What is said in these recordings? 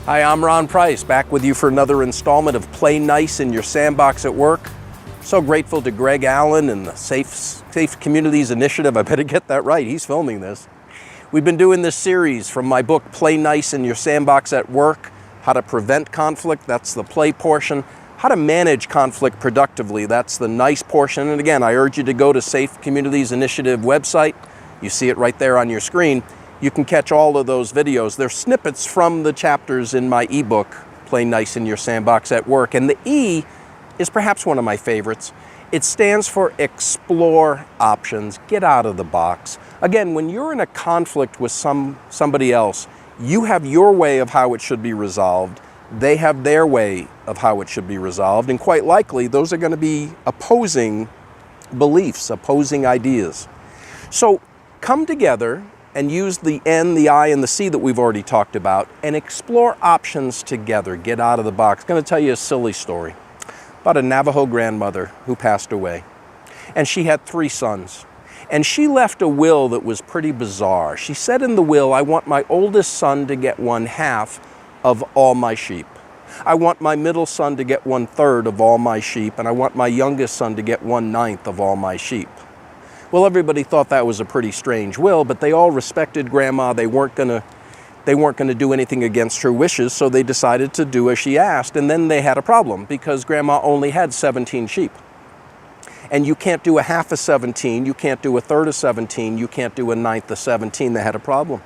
Hi, I'm Ron Price, back with you for another installment of Play Nice in Your Sandbox at Work. So grateful to Greg Allen and the Safe Communities Initiative. I better get that right, he's filming this. We've been doing this series from my book, Play Nice in Your Sandbox at Work, how to prevent conflict, that's the play portion, how to manage conflict productively, that's the nice portion. And again, I urge you to go to Safe Communities Initiative website. You see it right there on your screen. You can catch all of those videos. They're snippets from the chapters in my ebook, Play Nice in Your Sandbox at Work. And the E is perhaps one of my favorites. It stands for explore options, get out of the box. Again, when you're in a conflict with somebody else, you have your way of how it should be resolved. They have their way of how it should be resolved. And quite likely, those are going to be opposing beliefs, opposing ideas. So come together and use the N, the I, and the C that we've already talked about and explore options together. Get out of the box. I'm going to tell you a silly story about a Navajo grandmother who passed away. And she had 3 sons. And she left a will that was pretty bizarre. She said in the will, I want my oldest son to get 1/2 of all my sheep. I want my middle son to get 1/3 of all my sheep. And I want my youngest son to get 1/9 of all my sheep. Well, everybody thought that was a pretty strange will, but they all respected Grandma. They weren't going to do anything against her wishes, so they decided to do as she asked. And then they had a problem because Grandma only had 17 sheep. And you can't do 1/2 of 17, you can't do 1/3 of 17, you can't do 1/9 of 17. They had a problem.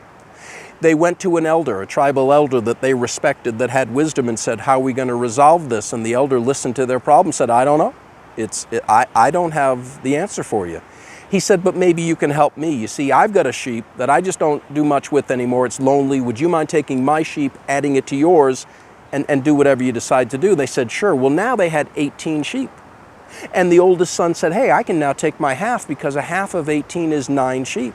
They went to an elder, a tribal elder that they respected, that had wisdom, and said, how are we going to resolve this? And the elder listened to their problem, said, I don't know. I don't have the answer for you. He said, but maybe you can help me. You see, I've got a sheep that I just don't do much with anymore. It's lonely. Would you mind taking my sheep, adding it to yours, and do whatever you decide to do? They said, sure. Well, now they had 18 sheep. And the oldest son said, hey, I can now take my 1/2 because 1/2 of 18 is 9 sheep.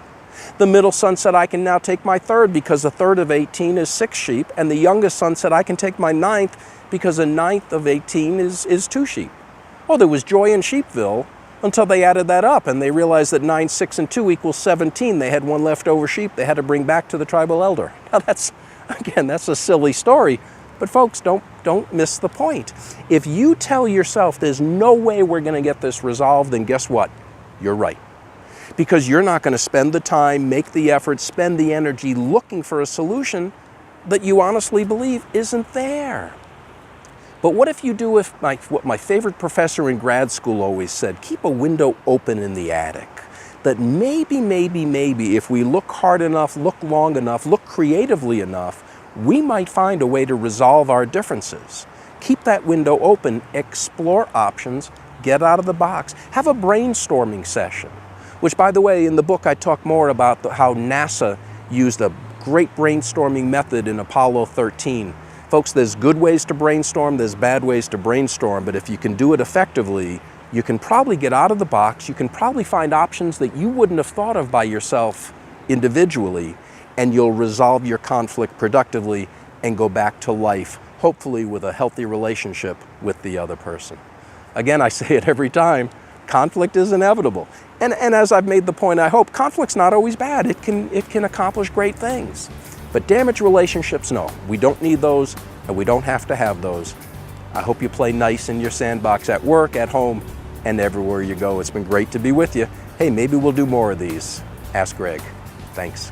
The middle son said, I can now take my 1/3 because 1/3 of 18 is 6 sheep. And the youngest son said, I can take my 9th because 1/9 of 18 is 2 sheep. Well, there was joy in Sheepville until they added that up and they realized that 9, 6, and 2 equals 17. They had 1 leftover sheep they had to bring back to the tribal elder. Now that's a silly story, but folks, don't miss the point. If you tell yourself there's no way we're going to get this resolved, then guess what? You're right. Because you're not going to spend the time, make the effort, spend the energy looking for a solution that you honestly believe isn't there. But what if you do what my favorite professor in grad school always said, keep a window open in the attic. That maybe if we look hard enough, look long enough, look creatively enough, we might find a way to resolve our differences. Keep that window open, explore options, get out of the box, have a brainstorming session. Which, by the way, in the book I talk more about how NASA used a great brainstorming method in Apollo 13. Folks, there's good ways to brainstorm, there's bad ways to brainstorm, but if you can do it effectively, you can probably get out of the box, you can probably find options that you wouldn't have thought of by yourself individually, and you'll resolve your conflict productively and go back to life, hopefully with a healthy relationship with the other person. Again, I say it every time, conflict is inevitable. And as I've made the point, I hope, conflict's not always bad. It can accomplish great things. But damaged relationships, no. We don't need those, and we don't have to have those. I hope you play nice in your sandbox at work, at home, and everywhere you go. It's been great to be with you. Hey, maybe we'll do more of these. Ask Greg. Thanks.